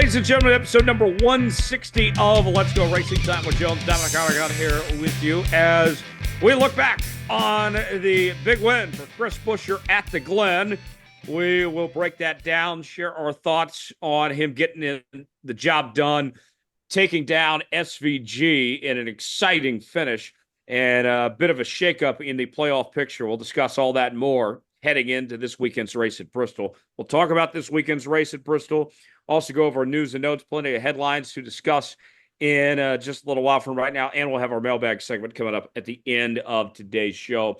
ladies and gentlemen, episode number 160 of Let's Go Racing Time with Jones. Daniel Hemric here with you as we look back on the big win for Chris Buescher at the Glen. We will break that down, share our thoughts on him getting the job done, taking down SVG in an exciting finish, and a bit of a shakeup in the playoff picture. We'll discuss all that and more heading into this weekend's race at Bristol. We'll talk about this weekend's race at Bristol. Also go over our news and notes, plenty of headlines to discuss in just a little while from right now. And we'll have our mailbag segment coming up at the end of today's show.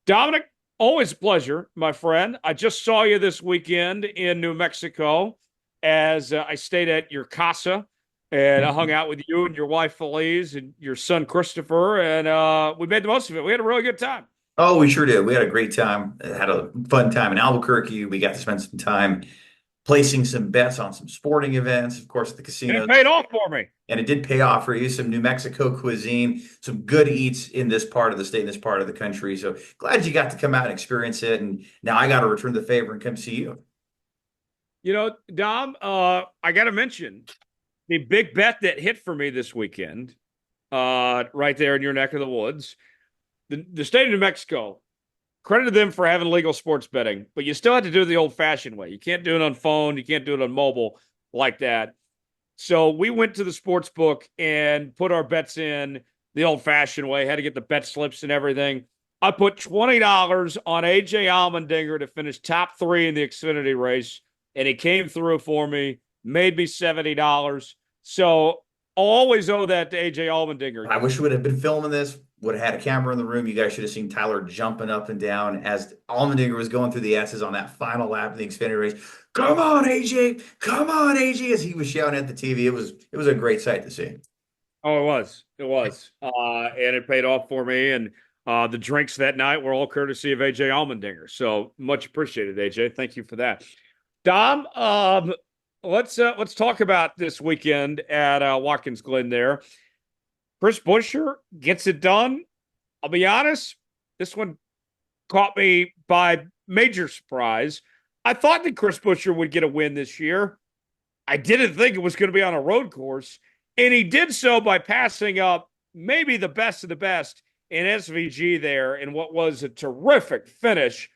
Dominic, always a pleasure, my friend. I just saw you this weekend in New Mexico as I stayed at your casa. And I hung out with you and your wife, Felice, and your son, Christopher. And we made the most of it. We had a really good time. Oh, we sure did. We had a great time. Had a fun time in Albuquerque. We got to spend some time placing some bets on some sporting events, of course, at the casino. It paid off for me. And it did pay off for you. Some New Mexico cuisine, some good eats in this part of the state, in this part of the country. So glad you got to come out and experience it. And now I got to return the favor and come see you. You know, Dom, I got to mention the big bet that hit for me this weekend, right there in your neck of the woods. The state of New Mexico, credit to them for having legal sports betting, but you still have to do it the old-fashioned way. You can't do it on phone. You can't do it on mobile like that. So we went to the sports book and put our bets in the old-fashioned way, had to get the bet slips and everything. I put $20 on A.J. Allmendinger to finish top 3 in the Xfinity race, and he came through for me, made me $70. So I'll always owe that to A.J. Allmendinger. I wish we would have been filming this. Would have had a camera in the room. You guys should have seen Tyler jumping up and down as Allmendinger was going through the S's on that final lap of the Xfinity race. Come on, AJ! Come on, AJ! As he was shouting at the TV, it was a great sight to see. Oh, it was, and it paid off for me. And the drinks that night were all courtesy of AJ Allmendinger. So much appreciated, AJ. Thank you for that. Dom, let's talk about this weekend at Watkins Glen there. Chris Buescher gets it done. I'll be honest, this one caught me by major surprise. I thought that Chris Buescher would get a win this year. I didn't think it was going to be on a road course, and he did so by passing up maybe the best of the best in SVG there in what was a terrific finish.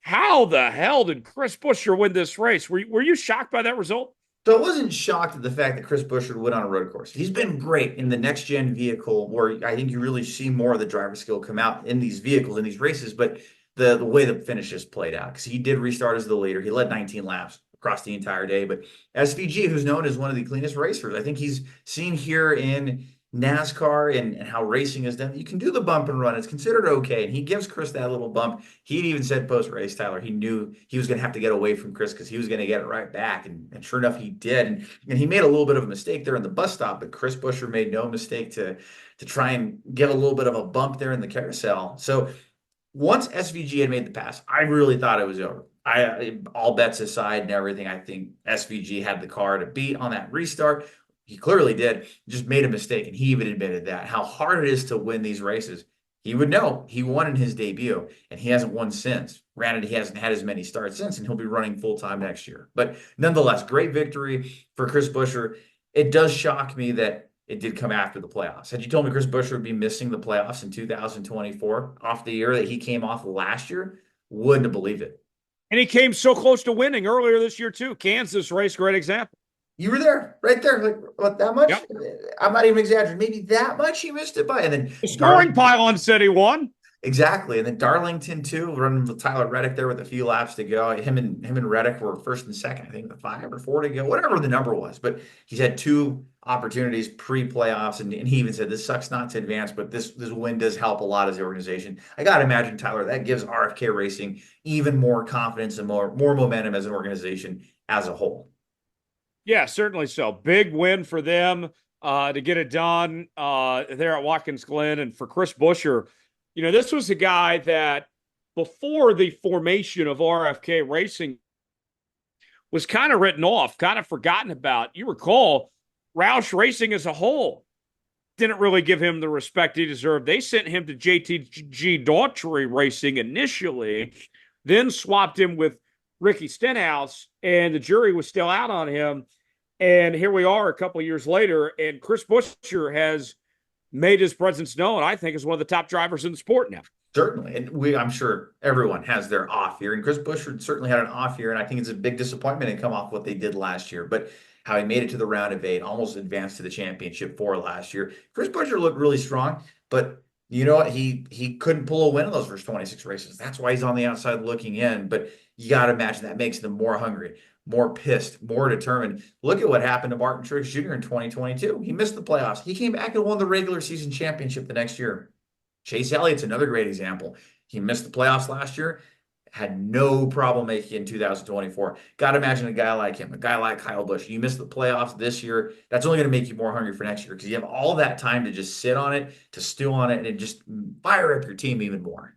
How the hell did Chris Buescher win this race? Were you shocked by that result? So I wasn't shocked at the fact that Chris Buescher would win on a road course. He's been great in the next-gen vehicle where I think you really see more of the driver skill come out in these vehicles, in these races, but the way the finishes played out, because he did restart as the leader. He led 19 laps across the entire day, but SVG, who's known as one of the cleanest racers, I think he's seen here in NASCAR and how racing is done. You can do the bump and run. It's considered okay. And he gives Chris that little bump. He even said post-race, Tyler, he knew he was going to have to get away from Chris because he was going to get it right back. And sure enough, he did. And he made a little bit of a mistake there in the bus stop, but Chris Buescher made no mistake to try and get a little bit of a bump there in the carousel. So once SVG had made the pass, I really thought it was over. All bets aside and everything, I think SVG had the car to beat on that restart. He clearly did, just made a mistake, and he even admitted that. How hard it is to win these races. He would know. He won in his debut, and he hasn't won since. Granted, he hasn't had as many starts since, and he'll be running full-time next year. But nonetheless, great victory for Chris Buescher. It does shock me that it did come after the playoffs. Had you told me Chris Buescher would be missing the playoffs in 2024 off the year that he came off last year, wouldn't have believed it. And he came so close to winning earlier this year, too. Kansas race, great example. You were there, right there. Like, what, that much? Yep. I'm not even exaggerating. Maybe that much he missed it by. And then the scoring pylon said he won. Exactly. And then Darlington, too, running with Tyler Reddick there with a few laps to go. Him and Reddick were first and second, I think, with 5 or 4 to go, whatever the number was. But he's had 2 opportunities pre-playoffs, and he even said, this sucks not to advance, but this win does help a lot as the organization. I got to imagine, Tyler, that gives RFK Racing even more confidence and more momentum as an organization as a whole. Yeah, certainly so. Big win for them to get it done there at Watkins Glen. And for Chris Buescher, you know, this was a guy that before the formation of RFK Racing was kind of written off, kind of forgotten about. You recall, Roush Racing as a whole didn't really give him the respect he deserved. They sent him to JTG Daughtry Racing initially, then swapped him with Ricky Stenhouse, and the jury was still out on him. And here we are a couple years later, and Chris Buescher has made his presence known, I think, as one of the top drivers in the sport now. Certainly. And I'm sure everyone has their off year. And Chris Buescher certainly had an off year. And I think it's a big disappointment to come off what they did last year. But how he made it to the round of 8, almost advanced to the championship 4 last year. Chris Buescher looked really strong, but you know what? He couldn't pull a win in those first 26 races. That's why he's on the outside looking in. But you got to imagine that makes them more hungry, more pissed, more determined. Look at what happened to Martin Truex Jr. in 2022. He missed the playoffs. He came back and won the regular season championship the next year. Chase Elliott's another great example. He missed the playoffs last year, had no problem making it in 2024. Got to imagine a guy like him, a guy like Kyle Busch. You missed the playoffs this year. That's only going to make you more hungry for next year because you have all that time to just sit on it, to stew on it, and just fire up your team even more.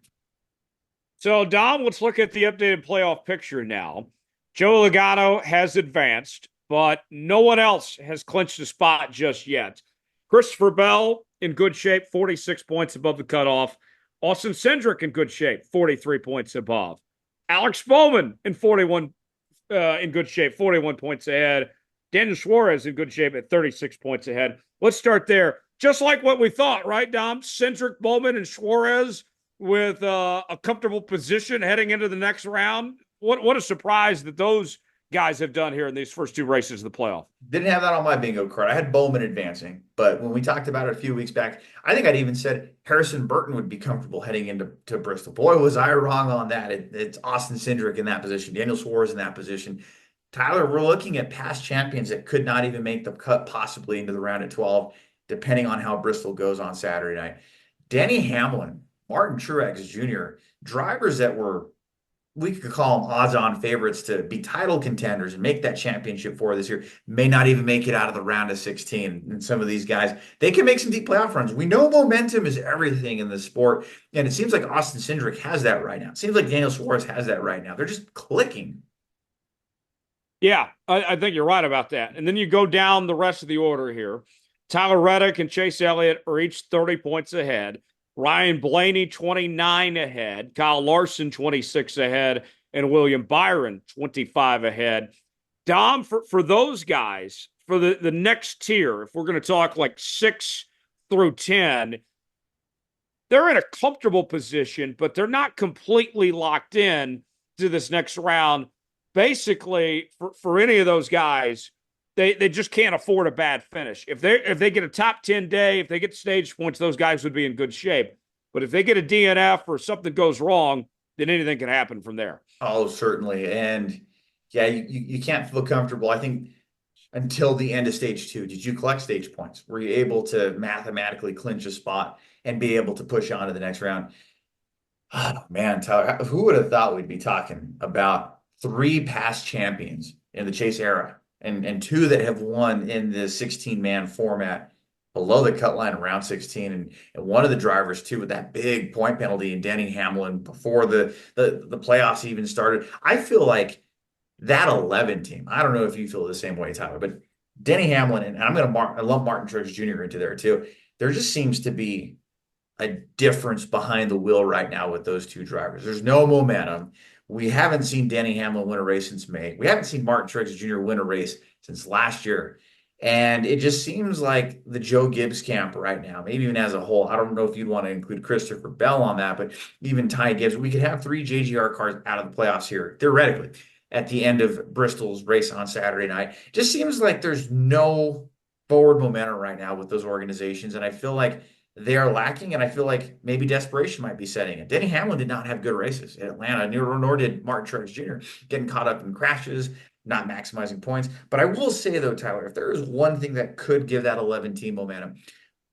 So, Dom, let's look at the updated playoff picture now. Joe Logano has advanced, but no one else has clinched a spot just yet. Christopher Bell in good shape, 46 points above the cutoff. Austin Cindric in good shape, 43 points above. Alex Bowman in good shape, 41 points ahead. Daniel Suarez in good shape at 36 points ahead. Let's start there. Just like what we thought, right, Dom? Cindric, Bowman, and Suarez with a comfortable position heading into the next round. What a surprise that those guys have done here in these first 2 races of the playoff. Didn't have that on my bingo card. I had Bowman advancing, but when we talked about it a few weeks back, I think I'd even said Harrison Burton would be comfortable heading into Bristol. Boy, was I wrong on that. It's Austin Cindric in that position, Daniel Suarez in that position. Tyler, we're looking at past champions that could not even make the cut possibly into the round of 12, depending on how Bristol goes on Saturday night. Denny Hamlin, Martin Truex Jr., drivers that we could call them odds-on favorites to be title contenders and make that championship for this year, may not even make it out of the round of 16. And some of these guys, they can make some deep playoff runs. We know momentum is everything in this sport, and it seems like Austin Cindric has that right now. It seems like Daniel Suarez has that right now. They're just clicking. Yeah, I think you're right about that. And then you go down the rest of the order here. Tyler Reddick and Chase Elliott are each 30 points ahead. Ryan Blaney, 29 ahead. Kyle Larson, 26 ahead. And William Byron, 25 ahead. Dom, for those guys, for the next tier, if we're going to talk like 6 through 10, they're in a comfortable position, but they're not completely locked in to this next round. Basically, for any of those guys, they just can't afford a bad finish. If they get a top 10 day, if they get stage points, those guys would be in good shape. But if they get a DNF or something goes wrong, then anything can happen from there. Oh, certainly. And yeah, you can't feel comfortable, I think, until the end of stage 2. Did you collect stage points? Were you able to mathematically clinch a spot and be able to push on to the next round? Oh, man, Tyler, who would have thought we'd be talking about 3 past champions in the Chase era and 2 that have won in the 16-man format below the cut line around 16, and one of the drivers too with that big point penalty in Denny Hamlin before the playoffs even started. I feel like that 11 team, I don't know if you feel the same way, Tyler, but Denny Hamlin, and I'm going to lump Martin Truex Jr. into there too. There just seems to be a difference behind the wheel right now with those 2 drivers. There's no momentum. We haven't seen Denny Hamlin win a race since May. We haven't seen Martin Truex Jr. win a race since last year. And it just seems like the Joe Gibbs camp right now, maybe even as a whole. I don't know if you'd want to include Christopher Bell on that, but even Ty Gibbs, we could have 3 JGR cars out of the playoffs here, theoretically, at the end of Bristol's race on Saturday night. Just seems like there's no forward momentum right now with those organizations. And I feel like they are lacking, and I feel like maybe desperation might be setting in. Denny Hamlin did not have good races at Atlanta, nor did Martin Truex Jr., getting caught up in crashes, not maximizing points. But I will say, though, Tyler, if there is one thing that could give that 11-team momentum,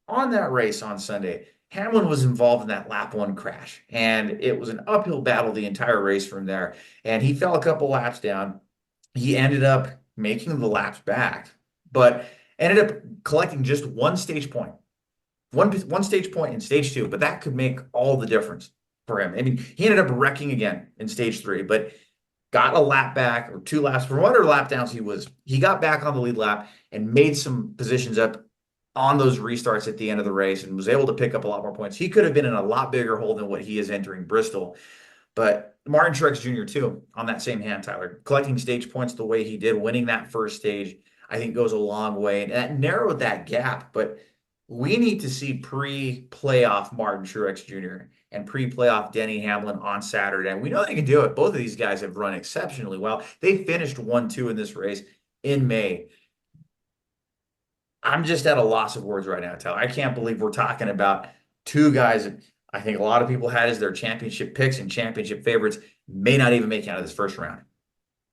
on that race on Sunday, Hamlin was involved in that lap 1 crash, and it was an uphill battle the entire race from there, and he fell a couple laps down. He ended up making the laps back, but ended up collecting just 1 stage point. One stage point in stage 2, but that could make all the difference for him. I mean, he ended up wrecking again in stage 3, but got a lap back or 2 laps from whatever lap downs he got back on the lead lap and made some positions up on those restarts at the end of the race and was able to pick up a lot more points. He could have been in a lot bigger hole than what he is entering Bristol. But Martin Truex Jr. too, on that same hand, Tyler, collecting stage points the way he did, winning that first stage. I think goes a long way. And that narrowed that gap. But we need to see pre-playoff Martin Truex Jr. and pre-playoff Denny Hamlin on Saturday. And we know they can do it. Both of these guys have run exceptionally well. They finished 1-2 in this race in May. I'm just at a loss of words right now, Tyler. I can't believe we're talking about two guys that I think a lot of people had as their championship picks and championship favorites may not even make it out of this first round.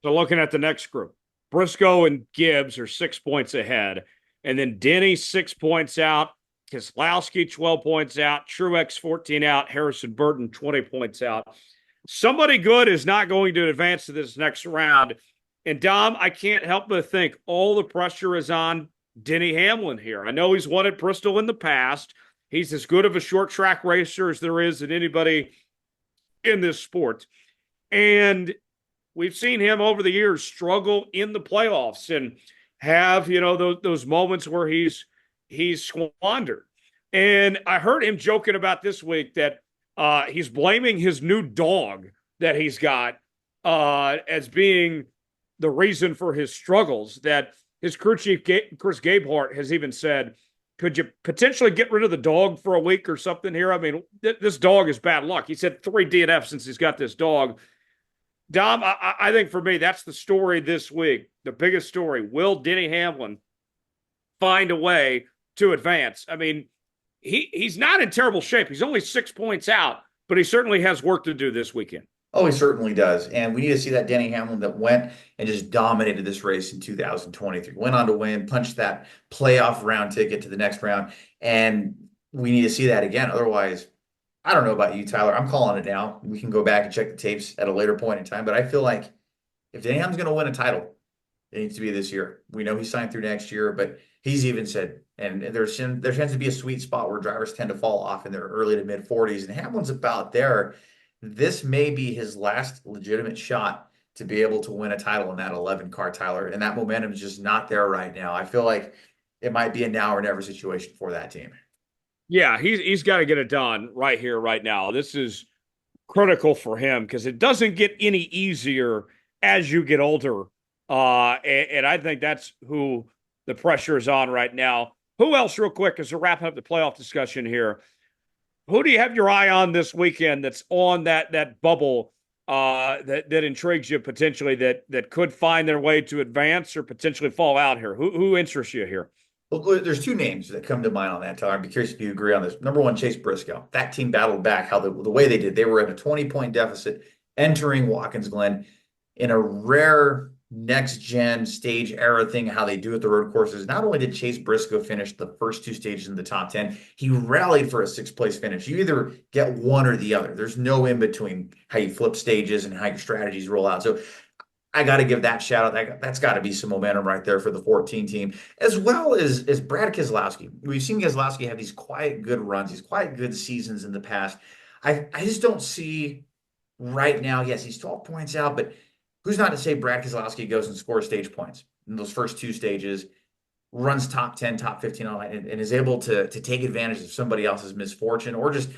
So looking at the next group, Briscoe and Gibbs are 6 points ahead. And then Denny 6 points out, Keselowski 12 points out, Truex 14 out, Harrison Burton 20 points out. Somebody good is not going to advance to this next round. And Dom, I can't help but think all the pressure is on Denny Hamlin here. I know he's won at Bristol in the past. He's as good of a short track racer as there is in anybody in this sport. And we've seen him over the years struggle in the playoffs and have, those moments where he's squandered. And I heard him joking about this week that he's blaming his new dog that he's got as being the reason for his struggles, that his crew chief, Chris Gabehart, has even said, could you potentially get rid of the dog for a week or something here? I mean, this dog is bad luck. He's had 3 DNFs since he's got this dog. Dom, I think for me, that's the story this week. The biggest story. Will Denny Hamlin find a way to advance? I mean, he's not in terrible shape. He's only 6 points out, but he certainly has work to do this weekend. Oh, he certainly does. And we need to see that Denny Hamlin that went and just dominated this race in 2023. Went on to win, punched that playoff round ticket to the next round. And we need to see that again. Otherwise, I don't know about you, Tyler. I'm calling it now. We can go back and check the tapes at a later point in time. But I feel like if Denny Hamlin's going to win a title, it needs to be this year. We know he signed through next year, but he's even said, and there tends to be a sweet spot where drivers tend to fall off in their early to mid 40s. And Hamlin's about there. This may be his last legitimate shot to be able to win a title in that 11 car, Tyler. And that momentum is just not there right now. I feel like it might be a now or never situation for that team. Yeah, he's got to get it done right here, right now. This is critical for him because it doesn't get any easier as you get older. And I think that's who the pressure is on right now. Who else, real quick, as we're wrapping up the playoff discussion here? Who do you have your eye on this weekend that's on that bubble that intrigues you potentially that could find their way to advance or potentially fall out here? Who interests you here? Well, there's 2 names that come to mind on that, Tyler. I'd be curious if you agree on this. Number one, Chase Briscoe. That team battled back how the way they did. They were at a 20-point deficit entering Watkins Glen in a rare next-gen stage era thing, how they do at the road courses. Not only did Chase Briscoe finish the first 2 stages in the top 10, he rallied for a 6th-place finish. You either get one or the other. There's no in-between how you flip stages and how your strategies roll out. So I got to give that shout out. That's got to be some momentum right there for the 14 team, as well as Brad Keselowski. We've seen Keselowski have these quiet good runs, these quiet good seasons in the past. I just don't see right now. Yes, he's 12 points out, but who's not to say Brad Keselowski goes and scores stage points in those first 2 stages, runs top 10, top 15 online, and is able to take advantage of somebody else's misfortune or just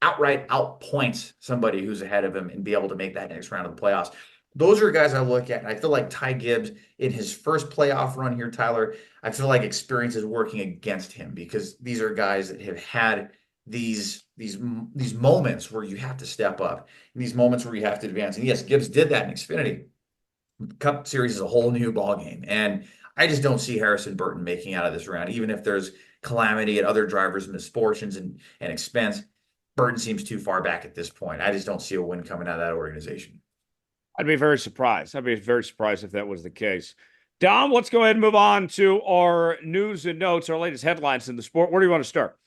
outright outpoints somebody who's ahead of him and be able to make that next round of the playoffs. Those are guys I look at, and I feel like Ty Gibbs in his first playoff run here, Tyler, I feel like experience is working against him because these are guys that have had these moments where you have to step up, and these moments where you have to advance. And yes, Gibbs did that in Xfinity. Cup Series is a whole new ballgame, and I just don't see Harrison Burton making out of this round, even if there's calamity at other drivers' misfortunes and expense. Burton seems too far back at this point. I just don't see a win coming out of that organization. I'd be very surprised. I'd be very surprised if that was the case. Dom, let's go ahead and move on to our news and notes, our latest headlines in the sport. Where do you want to start?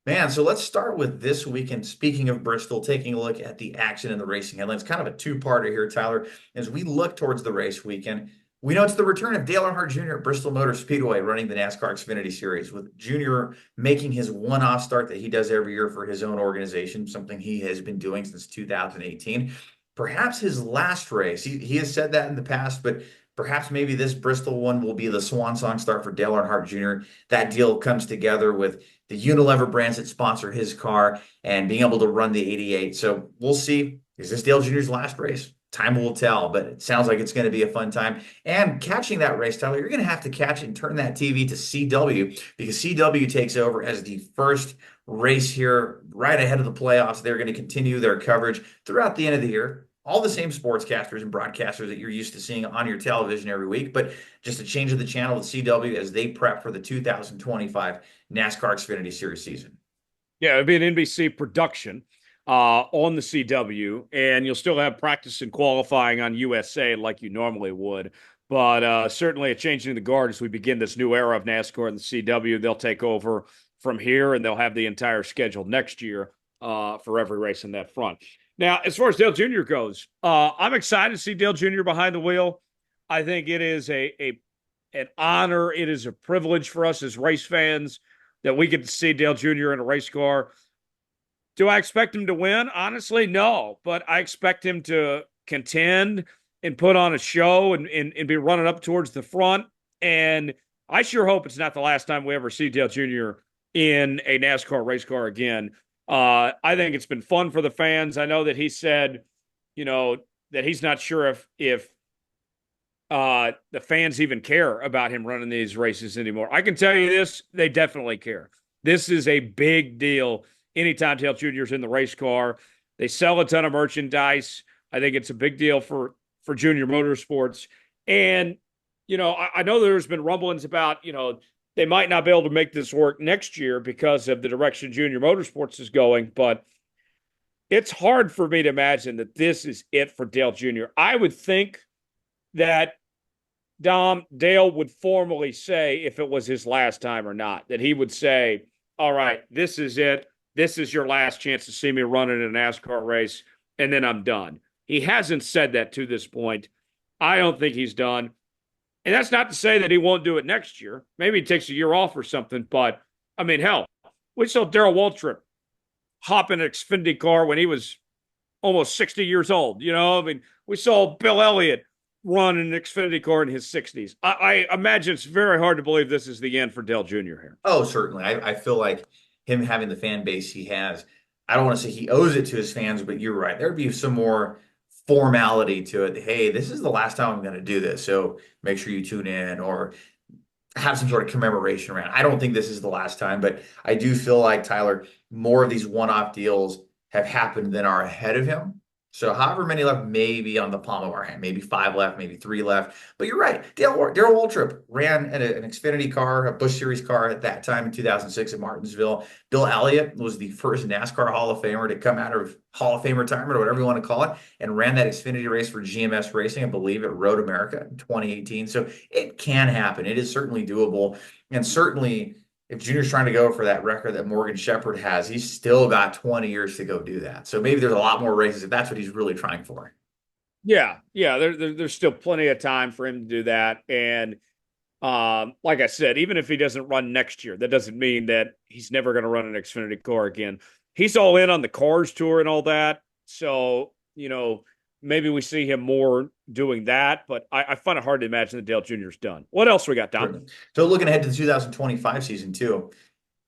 Man, so let's start with this weekend. Speaking of Bristol, taking a look at the action and the racing headlines. Kind of a 2-parter here, Tyler. As we look towards the race weekend, we know it's the return of Dale Earnhardt Jr. at Bristol Motor Speedway running the NASCAR Xfinity Series, with Jr. making his one-off start that he does every year for his own organization, something he has been doing since 2018. Perhaps his last race. He has said that in the past, but perhaps maybe this Bristol one will be the swan song start for Dale Earnhardt Jr. That deal comes together with the Unilever brands that sponsor his car and being able to run the 88. So we'll see. Is this Dale Jr.'s last race? time will tell, but it sounds like it's going to be a fun time. And catching that race, Tyler, you're going to have to catch it and turn that TV to CW, because CW takes over as the first race here right ahead of the playoffs. They're going to continue their coverage throughout the end of the year. All the same sportscasters and broadcasters that you're used to seeing on your television every week, but just a change of the channel to CW as they prep for the 2025 NASCAR Xfinity Series season. Yeah, it'd be an NBC production on the CW, and you'll still have practice and qualifying on USA like you normally would. But certainly a changing the guard as we begin this new era of NASCAR and the CW. They'll take over from here, and they'll have the entire schedule next year for every race in that front. Now, as far as Dale Jr. goes, I'm excited to see Dale Jr. behind the wheel. I think it is an honor. It is a privilege for us as race fans that we get to see Dale Jr. in a race car. Do I expect him to win? Honestly, no. But I expect him to contend and put on a show and be running up towards the front. And I sure hope it's not the last time we ever see Dale Jr. in a NASCAR race car again. I think it's been fun for the fans. I know that he said, that he's not sure if the fans even care about him running these races anymore. I can tell you this, they definitely care. This is a big deal anytime Dale Jr. is in the race car. They sell a ton of merchandise. I think it's a big deal for Junior Motorsports. And, I know there's been rumblings about, they might not be able to make this work next year because of the direction Junior Motorsports is going, but it's hard for me to imagine that this is it for Dale Jr. I would think that Dale would formally say, if it was his last time or not, that he would say, all right, this is it. This is your last chance to see me running a NASCAR race, and then I'm done. He hasn't said that to this point. I don't think he's done. And that's not to say that he won't do it next year. Maybe he takes a year off or something, but, hell, we saw Darrell Waltrip hop in an Xfinity car when he was almost 60 years old. We saw Bill Elliott run an Xfinity car in his 60s. I imagine it's very hard to believe this is the end for Dale Jr. here. Oh, certainly. I feel like him having the fan base he has, I don't want to say he owes it to his fans, but you're right. There'd be some more formality to it. Hey, this is the last time I'm going to do this, so make sure you tune in, or have some sort of commemoration around. I don't think this is the last time, but I do feel like, Tyler, more of these one-off deals have happened than are ahead of him. So however many left, maybe on the palm of our hand, maybe 5 left, maybe 3 left. But you're right. Darrell Waltrip ran an Xfinity car, a Busch Series car at that time in 2006 at Martinsville. Bill Elliott was the first NASCAR Hall of Famer to come out of Hall of Fame retirement, or whatever you want to call it, and ran that Xfinity race for GMS Racing, I believe, at Road America in 2018. So it can happen. It is certainly doable. And certainly, if Junior's trying to go for that record that Morgan Shepherd has, he's still got 20 years to go do that. So maybe there's a lot more races if that's what he's really trying for. Yeah. There's still plenty of time for him to do that. And like I said, even if he doesn't run next year, that doesn't mean that he's never going to run an Xfinity car again. He's all in on the Cars Tour and all that. So, maybe we see him more doing that, but I find it hard to imagine that Dale Jr.'s done. What else we got, Dom? So looking ahead to the 2025 season too,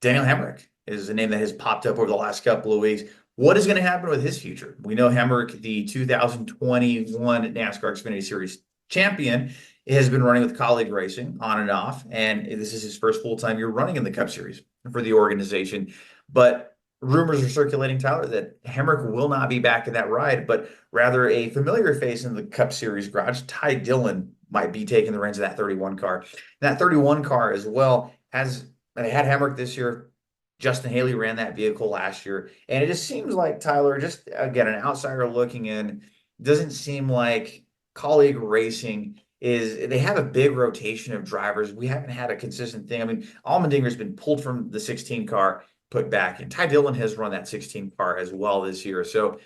Daniel Hemric is a name that has popped up over the last couple of weeks. What is going to happen with his future? We know Hemric, the 2021 NASCAR Xfinity Series champion, has been running with Kaulig Racing on and off, and this is his first full-time year running in the Cup Series for the organization. But rumors are circulating, Tyler, that Hemric will not be back in that ride, but rather a familiar face in the Cup Series garage, Ty Dillon, might be taking the reins of that 31 car. And that 31 car as well and they had Hemric this year. Justin Haley ran that vehicle last year. And it just seems like, Tyler, just again, an outsider looking in, doesn't seem like Kaulig Racing they have a big rotation of drivers. We haven't had a consistent thing. Allmendinger's been pulled from the 16 car, put back, and Ty Dillon has run that 16 car as well this year. So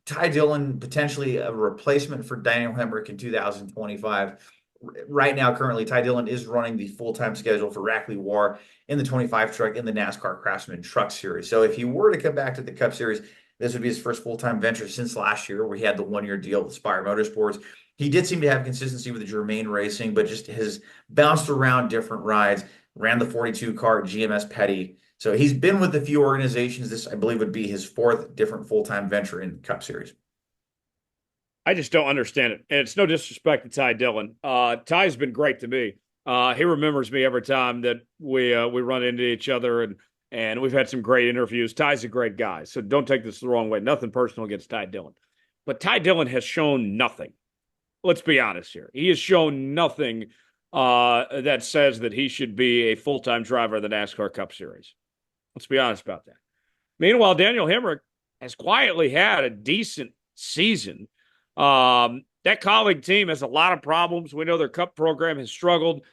Ty Dillon, potentially a replacement for Daniel Hemric in 2025. Right now, currently, Ty Dillon is running the full-time schedule for Rackley War in the 25 truck in the NASCAR Craftsman Truck Series. So if he were to come back to the Cup Series, this would be his first full-time venture since last year, where he had the one-year deal with Spire Motorsports. He did seem to have consistency with the Germain Racing, but just has bounced around different rides, ran the 42 car at GMS Petty. So he's been with a few organizations. This, I believe, would be his 4th different full-time venture in the Cup Series. I just don't understand it. And it's no disrespect to Ty Dillon. Ty's been great to me. He remembers me every time that we run into each other, and we've had some great interviews. Ty's a great guy, so don't take this the wrong way. Nothing personal against Ty Dillon. But Ty Dillon has shown nothing. Let's be honest here. He has shown nothing that says that he should be a full-time driver of the NASCAR Cup Series. Let's be honest about that. Meanwhile, Daniel Hemric has quietly had a decent season. That Kaulig team has a lot of problems. We know their cup program has struggled.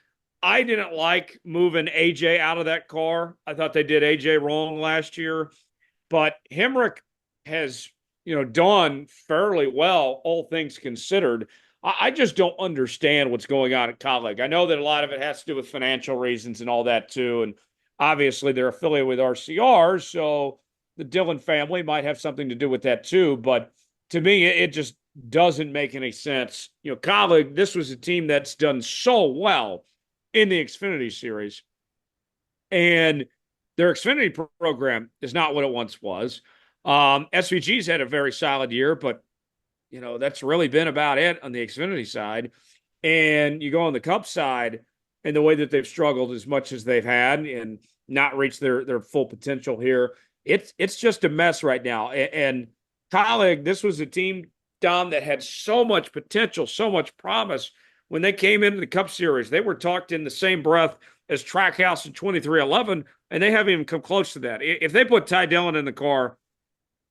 I didn't like moving AJ out of that car. I thought they did AJ wrong last year. But Hemric has, done fairly well, all things considered. I just don't understand what's going on at Kaulig. I know that a lot of it has to do with financial reasons and all that too. And obviously they're affiliated with RCR, so the Dillon family might have something to do with that too. But to me, it just doesn't make any sense. Kaulig, this was a team that's done so well in the Xfinity Series, and their Xfinity program is not what it once was. SVG's had a very solid year, but that's really been about it on the Xfinity side. And you go on the Cup side, and the way that they've struggled as much as they've had and not reached their full potential here, it's just a mess right now. And Kaulig, this was a team, Dom, that had so much potential, so much promise. When they came into the Cup Series, they were talked in the same breath as Trackhouse in 2311, and they haven't even come close to that. If they put Ty Dillon in the car,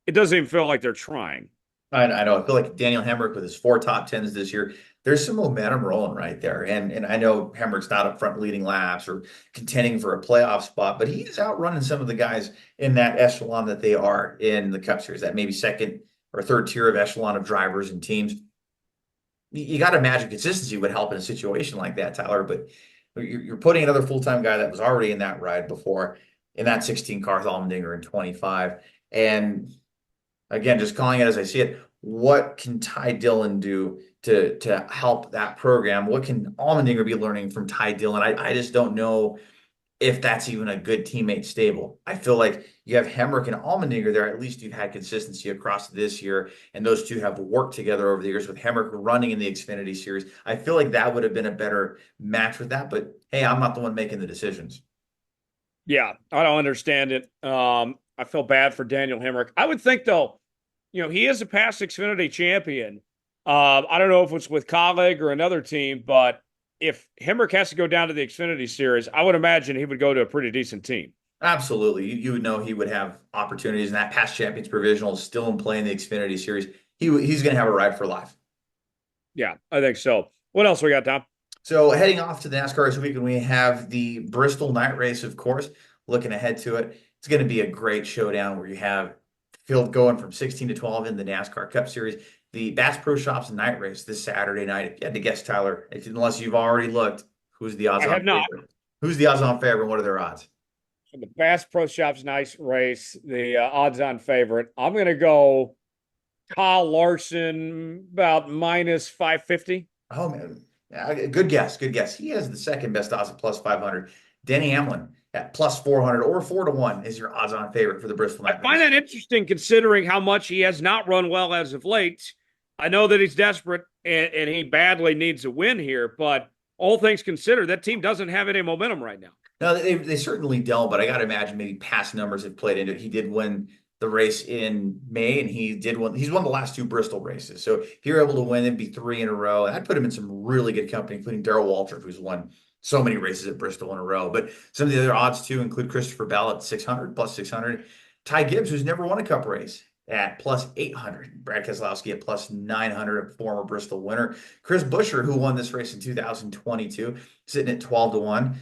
it doesn't even feel like they're trying. I know. I feel like Daniel Hemric with his 4 top tens this year, there's some momentum rolling right there. And I know Hemric's not up front leading laps or contending for a playoff spot, but he's outrunning some of the guys in that echelon that they are in the Cup Series, that maybe second or third tier of echelon of drivers and teams. You got to imagine consistency would help in a situation like that, Tyler, but you're putting another full-time guy that was already in that ride before in that 16 car with Allmendinger in 25. And again, just calling it as I see it, what can Ty Dillon do to help that program? What can Allmendinger be learning from Ty Dillon? I just don't know if that's even a good teammate stable. I feel like you have Hemric and Allmendinger there. At least you've had consistency across this year, and those two have worked together over the years with Hemric running in the Xfinity Series. I feel like that would have been a better match with that, but hey, I'm not the one making the decisions. Yeah, I don't understand it. I feel bad for Daniel Hemric. I would think, though, he is a past Xfinity champion. I don't know if it's with Kaulig or another team, but if Hemric has to go down to the Xfinity Series, I would imagine he would go to a pretty decent team. Absolutely. You would know he would have opportunities, and that past champions provisional is still in play in the Xfinity Series. He's going to have a ride for life. Yeah, I think so. What else we got, Tom? So heading off to the NASCAR this weekend, we have the Bristol night race, of course, looking ahead to it. It's going to be a great showdown where you have field going from 16 to 12 in the NASCAR Cup Series. The Bass Pro Shops night race this Saturday night. If you had to guess, Tyler, unless you've already looked, who's the odds-on favorite? Who's the odds-on favorite, and what are their odds? So the Bass Pro Shops nice race, the odds-on favorite. I'm going to go Kyle Larson about minus 550. Oh, man. Yeah, good guess. Good guess. He has the second best odds at plus 500. Denny Hamlin at plus 400 or 4-1 is your odds-on favorite for the Bristol night race. I find that interesting considering how much he has not run well as of late. I know that he's desperate and he badly needs a win here, but all things considered, that team doesn't have any momentum right now. No, they certainly don't, but I got to imagine maybe past numbers have played into it. He did win the race in May, and he's won the last 2 Bristol races. So if you're able to win, it'd be 3 in a row. And I'd put him in some really good company, including Darrell Waltrip, who's won so many races at Bristol in a row. But some of the other odds too include Christopher Bell at 600, plus 600. Ty Gibbs, who's never won a Cup race, at plus 800. Brad Keselowski at plus 900, a former Bristol winner. Chris Buescher, who won this race in 2022, sitting at 12-1.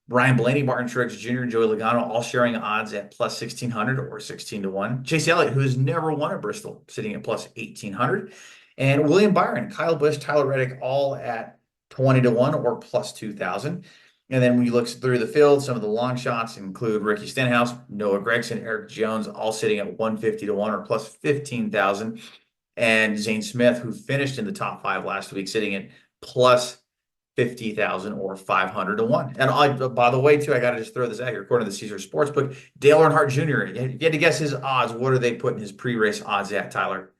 Ryan Blaney, Martin Truex Jr., and Joey Logano all sharing odds at plus 1,600 or 16-1. Chase Elliott, who has never won at Bristol, sitting at plus 1,800. And William Byron, Kyle Busch, Tyler Reddick, all at 20-1 or plus 2,000. And then when you look through the field, some of the long shots include Ricky Stenhouse, Noah Gragson, Eric Jones, all sitting at 150-1 or plus 15,000. And Zane Smith, who finished in the top 5 last week, sitting at plus 50,000 or 500-1. And by the way, too, I got to just throw this out here. According to the Caesar Sportsbook, Dale Earnhardt Jr., if you had to guess his odds, what are they putting his pre-race odds at, Tyler?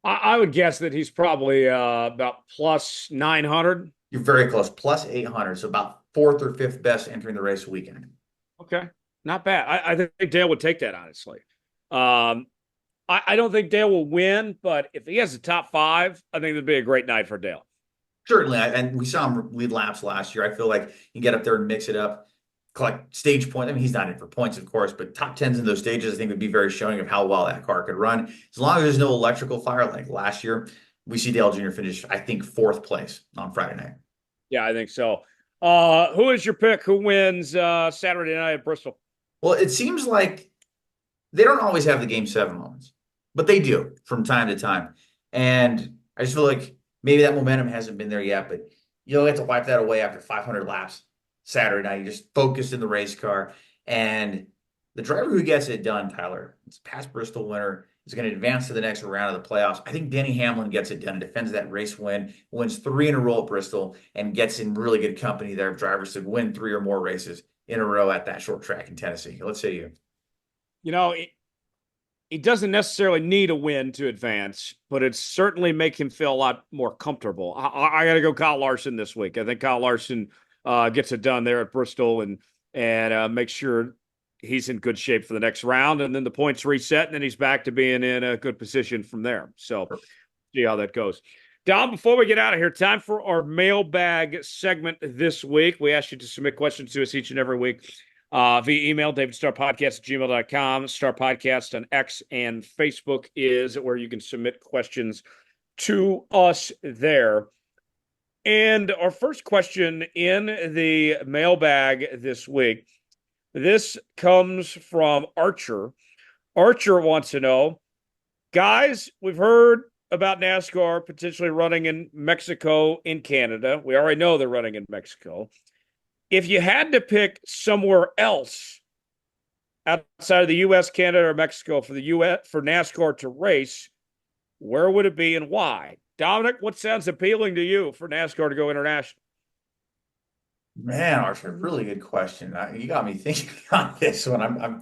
I would guess that he's probably about plus 900. You're very close, plus 800. So about fourth or fifth best entering the race weekend. Okay, not bad. I think Dale would take that, honestly. Um, I don't think Dale will win, but if he has a top five, I think it'd be a great night for Dale. Certainly, and we saw him lead laps last year. I feel like you can get up there and mix it up, collect stage points. I mean, he's not in for points, of course, but top tens in those stages, I think would be very showing of how well that car could run. As long as there's no electrical fire like last year, we see Dale Jr. finish, I think, fourth place on Friday night. Yeah, I think so. Who is your pick? Who wins Saturday night at Bristol? Well, it seems like they don't always have the game seven moments, but they do from time to time. And I just feel like maybe that momentum hasn't been there yet, but you'll have to wipe that away after 500 laps Saturday night. You just focused in the race car. And the driver who gets it done, Tyler, it's past Bristol winner, is going to advance to the next round of the playoffs. I think Denny Hamlin gets it done, defends that race win, wins three in a row at Bristol, and gets in really good company there of drivers to win three or more races in a row at that short track in Tennessee. Let's say you. You know, he doesn't necessarily need a win to advance, but it certainly make him feel a lot more comfortable. I got to go Kyle Larson this week. I think Kyle Larson gets it done there at Bristol and make sure he's in good shape for the next round. And then the points reset, and then he's back to being in a good position from there. So see how that goes. Don, before we get out of here, time for our mailbag segment this week. We ask you to submit questions to us each and every week via email, davidstarpodcast@gmail.com. Star Podcast on X and Facebook is where you can submit questions to us there. And our first question in the mailbag this week, this comes from Archer. Archer wants to know, guys, we've heard about NASCAR potentially running in Mexico and Canada. We already know they're running in Mexico. If you had to pick somewhere else outside of the U.S., Canada, or Mexico for the U.S. for NASCAR to race, where would it be and why? Dominic, what sounds appealing to you for NASCAR to go international? Man, Archer, really good question. You got me thinking on this one. I'm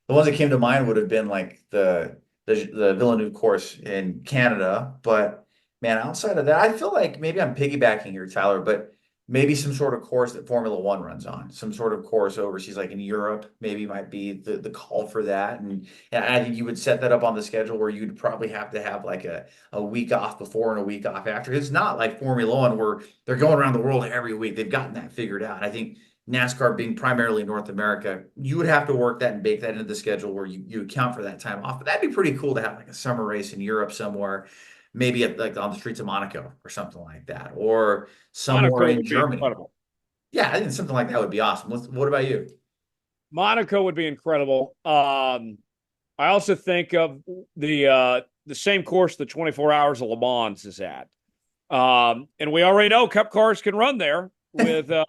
the ones that came to mind would have been like the Villeneuve course in Canada, but man, outside of that, I feel like maybe I'm piggybacking here, Tyler, but maybe some sort of course that Formula One runs on, some sort of course overseas, like in Europe, maybe might be the call for that. And I think you would set that up on the schedule where you'd probably have to have like a week off before and a week off after. It's not like Formula One where they're going around the world every week. They've gotten that figured out. I think NASCAR being primarily North America, you would have to work that and bake that into the schedule where you account for that time off. But that'd be pretty cool to have like a summer race in Europe somewhere, maybe at like on the streets of Monaco or something like that, or somewhere Monaco in would be Germany. incredible. Yeah, I think something like that would be awesome. What about you? Monaco would be incredible. I also think of the same course the 24 Hours of Le Mans is at. And we already know Cup cars can run there with the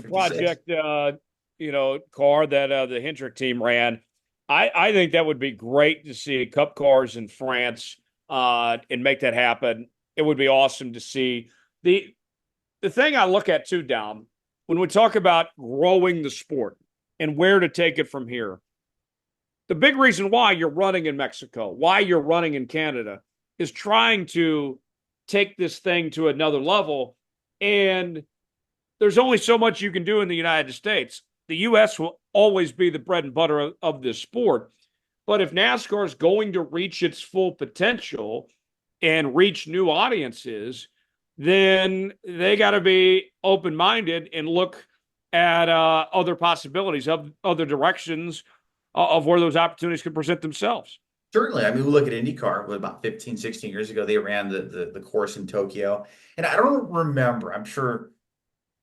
project car that the Hendrick team ran. I think that would be great to see Cup cars in France and make that happen. It would be awesome to see. The thing I look at too, Dom, when we talk about growing the sport and where to take it from here, the big reason why you're running in Mexico, why you're running in Canada, is trying to take this thing to another level. And there's only so much you can do in the United States. The U.S. will always be the bread and butter of this sport. But if NASCAR is going to reach its full potential and reach new audiences, then they got to be open-minded and look at other possibilities of other directions of where those opportunities could present themselves. Certainly. I mean, we look at IndyCar about 15, 16 years ago. They ran the course in Tokyo. And I don't remember. I'm sure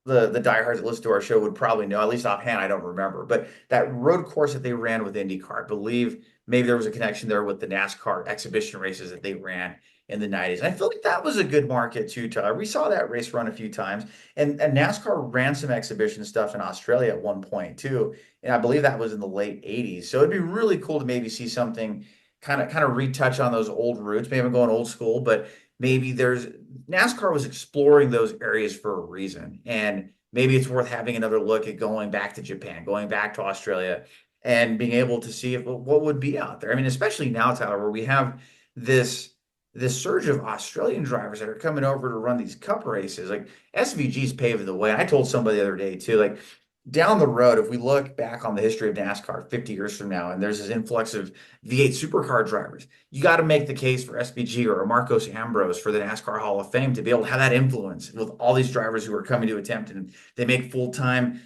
the diehards that listen to our show would probably know, at least offhand, I don't remember. But that road course that they ran with IndyCar, I believe maybe there was a connection there with the NASCAR exhibition races that they ran in the 90s. And I feel like that was a good market too, Tyler. We saw that race run a few times. And NASCAR ran some exhibition stuff in Australia at one point too. And I believe that was in the late 80s. So it'd be really cool to maybe see something kind of retouch on those old roots. Maybe I'm going old school, but maybe NASCAR was exploring those areas for a reason. And maybe it's worth having another look at going back to Japan, going back to Australia, and being able to see what would be out there. I mean, especially now, Tyler, where we have this this surge of Australian drivers that are coming over to run these cup races, like SVG's paving the way. I told somebody the other day too, like down the road, if we look back on the history of NASCAR 50 years from now, and there's this influx of V8 supercar drivers, you got to make the case for SVG or Marcos Ambrose for the NASCAR Hall of Fame to be able to have that influence with all these drivers who are coming to attempt, and they make full-time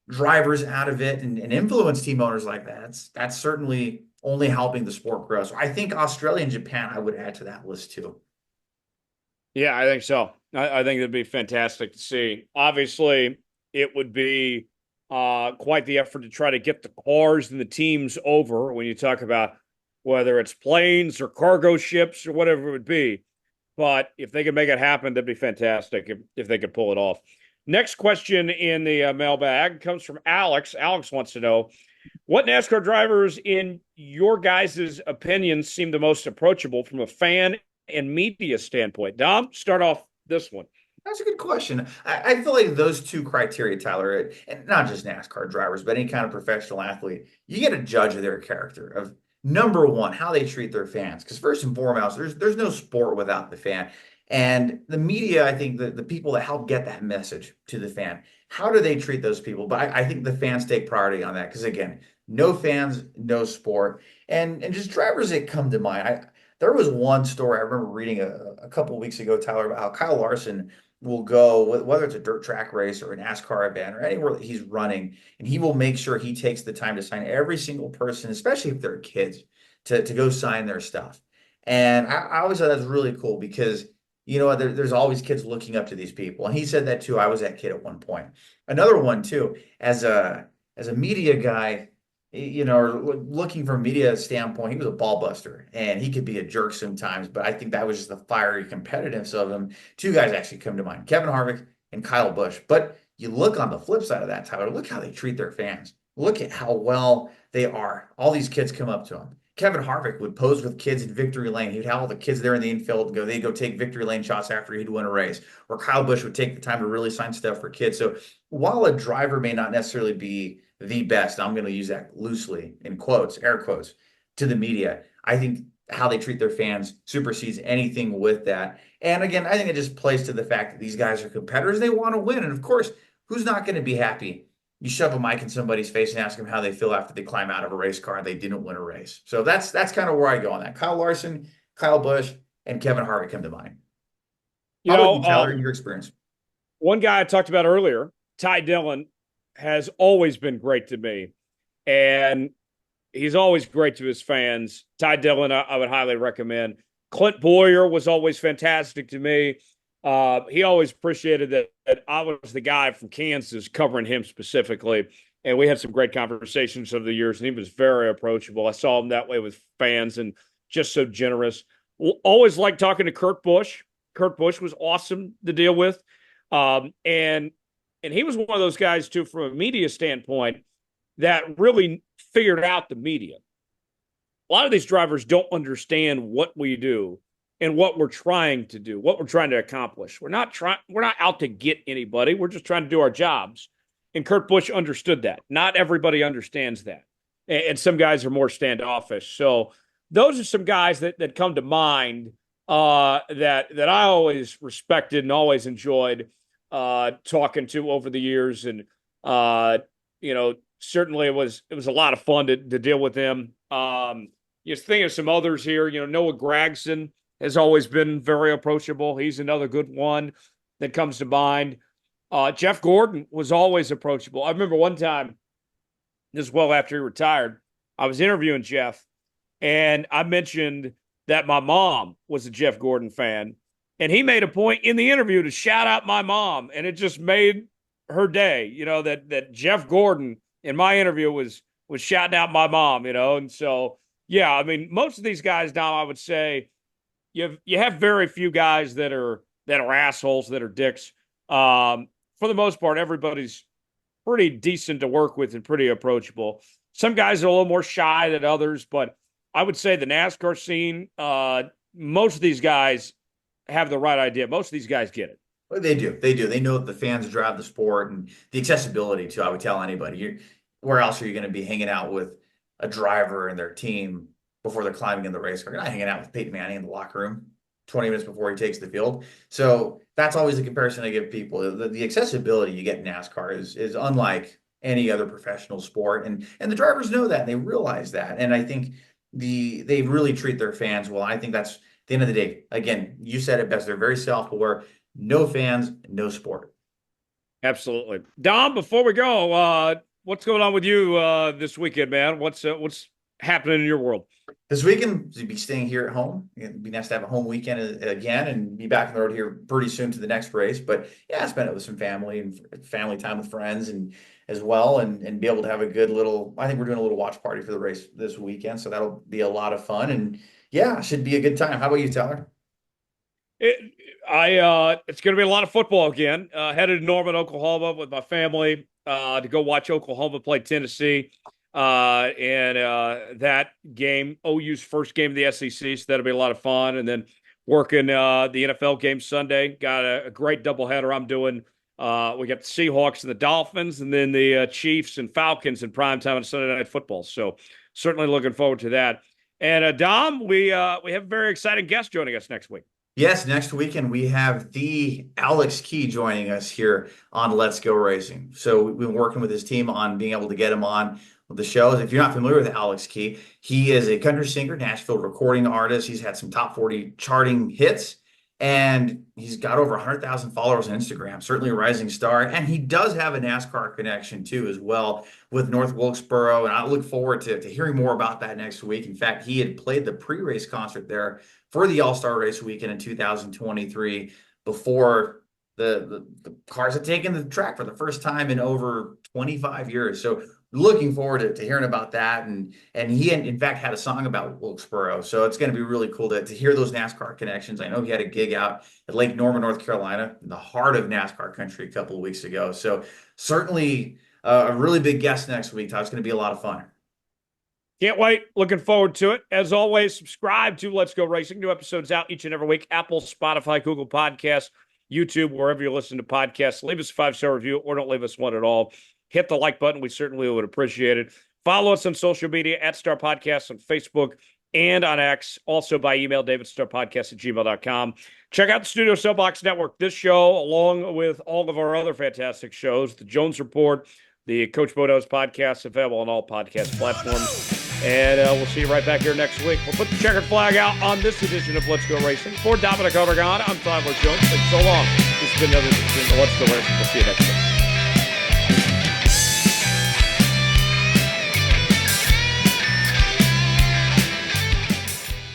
drivers out of it and influence team owners like that. That's certainly only helping the sport grow. So I think Australia and Japan I would add to that list too. Yeah, I think so. I think it'd be fantastic to see. Obviously, it would be quite the effort to try to get the cars and the teams over when you talk about whether it's planes or cargo ships or whatever it would be. But if they could make it happen, that'd be fantastic if they could pull it off. Next question in the mailbag comes from Alex. Alex wants to know, what NASCAR drivers, in your guys' opinion, seem the most approachable from a fan and media standpoint? Dom, start off this one. That's a good question. I feel like those two criteria, Tyler, and not just NASCAR drivers, but any kind of professional athlete, you get a judge of their character, of number one, how they treat their fans. Because first and foremost, there's no sport without the fan. And the media, I think the people that help get that message to the fan, how do they treat those people? But I think the fans take priority on that. Because again, no fans, no sport. And just drivers that come to mind. There was one story I remember reading a couple of weeks ago, Tyler, about how Kyle Larson will go, whether it's a dirt track race or a NASCAR event or anywhere that he's running, and he will make sure he takes the time to sign every single person, especially if they're kids, to go sign their stuff. And I always thought that's really cool because there's always kids looking up to these people. And he said that too. I was that kid at one point. Another one too, as a media guy, or looking from a media standpoint, he was a ball buster and he could be a jerk sometimes, but I think that was just the fiery competitiveness of him. Two guys actually come to mind, Kevin Harvick and Kyle Busch. But you look on the flip side of that, Tyler, look how they treat their fans. Look at how well they are. All these kids come up to him. Kevin Harvick would pose with kids in victory lane. He'd have all the kids there in the infield they'd go take victory lane shots after he'd win a race. Or Kyle Busch would take the time to really sign stuff for kids. So while a driver may not necessarily be the best, I'm going to use that loosely in quotes, air quotes, to the media, I think how they treat their fans supersedes anything with that. And again, I think it just plays to the fact that these guys are competitors. They want to win. And of course, who's not going to be happy? You shove a mic in somebody's face and ask them how they feel after they climb out of a race car and they didn't win a race. So that's kind of where I go on that. Kyle Larson, Kyle Busch, and Kevin Harvick come to mind. How about you, Tyler, in your experience? One guy I talked about earlier, Ty Dillon, has always been great to me. And he's always great to his fans. Ty Dillon, I would highly recommend. Clint Boyer was always fantastic to me. He always appreciated that I was the guy from Kansas covering him specifically. And we had some great conversations over the years, and he was very approachable. I saw him that way with fans and just so generous. Always liked talking to Kurt Busch. Kurt Busch was awesome to deal with. And he was one of those guys, too, from a media standpoint, that really figured out the media. A lot of these drivers don't understand what we do and what we're trying to do, what we're trying to accomplish. We're not out to get anybody. We're just trying to do our jobs. And Kurt Busch understood that. Not everybody understands that. And some guys are more standoffish. So those are some guys that come to mind that I always respected and always enjoyed talking to over the years. And, certainly it was a lot of fun to deal with them. Just thinking of some others here, Noah Gragson has always been very approachable. He's another good one that comes to mind. Jeff Gordon was always approachable. I remember one time, this is well after he retired, I was interviewing Jeff, and I mentioned that my mom was a Jeff Gordon fan, and he made a point in the interview to shout out my mom, and it just made her day, that Jeff Gordon in my interview was shouting out my mom, and so, yeah, I mean, most of these guys, Dom, I would say, you have very few guys that are assholes, that are dicks. For the most part, everybody's pretty decent to work with and pretty approachable. Some guys are a little more shy than others, but I would say the NASCAR scene, most of these guys have the right idea. Most of these guys get it. Well, they do. They know that the fans drive the sport and the accessibility too. I would tell anybody, where else are you going to be hanging out with a driver and their team before they're climbing in the race car? You're not hanging out with Peyton Manning in the locker room 20 minutes before he takes the field. So that's always the comparison I give people. The accessibility you get in NASCAR is unlike any other professional sport. And the drivers know that, and they realize that. And I think they really treat their fans well. I think that's, at the end of the day, again, you said it best. They're very self-aware. No fans, no sport. Absolutely. Dom, before we go, what's going on with you this weekend, man? What's happening in your world? This weekend, we'll be staying here at home. It'd be nice to have a home weekend again and be back on the road here pretty soon to the next race. But yeah, spend it with some family and family time with friends and as well, and be able to have a good little, I think we're doing a little watch party for the race this weekend. So that'll be a lot of fun. And yeah, should be a good time. How about you, Tyler? It's going to be a lot of football again. Headed to Norman, Oklahoma with my family to go watch Oklahoma play Tennessee. And that game, OU's first game of the SEC, so that'll be a lot of fun. And then working the NFL game Sunday. Got a great doubleheader I'm doing. We got the Seahawks and the Dolphins, and then the Chiefs and Falcons in primetime on Sunday Night Football. So certainly looking forward to that. And Dom, we have a very exciting guest joining us next week. Yes, next weekend we have the Alex Key joining us here on Let's Go Racing. So we've been working with his team on being able to get him on the shows. If you're not familiar with Alex Key, he is a country singer, Nashville recording artist. He's had some top 40 charting hits, and he's got over 100,000 followers on Instagram, certainly a rising star. And he does have a NASCAR connection too, as well, with North Wilkesboro. And I look forward to hearing more about that next week. In fact, he had played the pre-race concert there for the All-Star Race weekend in 2023 before the cars had taken the track for the first time in over 25 years. So looking forward to hearing about that. And he, in fact, had a song about Wilkesboro. So it's going to be really cool to hear those NASCAR connections. I know he had a gig out at Lake Norman, North Carolina, in the heart of NASCAR country a couple of weeks ago. So certainly a really big guest next week. It's going to be a lot of fun. Can't wait. Looking forward to it. As always, subscribe to Let's Go Racing. New episodes out each and every week. Apple, Spotify, Google Podcasts, YouTube, wherever you listen to podcasts. Leave us a 5-star review or don't leave us one at all. Hit the like button. We certainly would appreciate it. Follow us on social media at Starr Podcasts on Facebook and on X. Also by email, davidstarpodcast@gmail.com. Check out the Studio Soapbox Network. This show, along with all of our other fantastic shows, the Jones Report, the Coach Bodo's podcast, available on all podcast platforms. And we'll see you right back here next week. We'll put the checkered flag out on this edition of Let's Go Racing. For Dominic Obergon, I'm Tyler Jones. Thanks so long. This has been another edition of Let's Go Racing. We'll see you next week.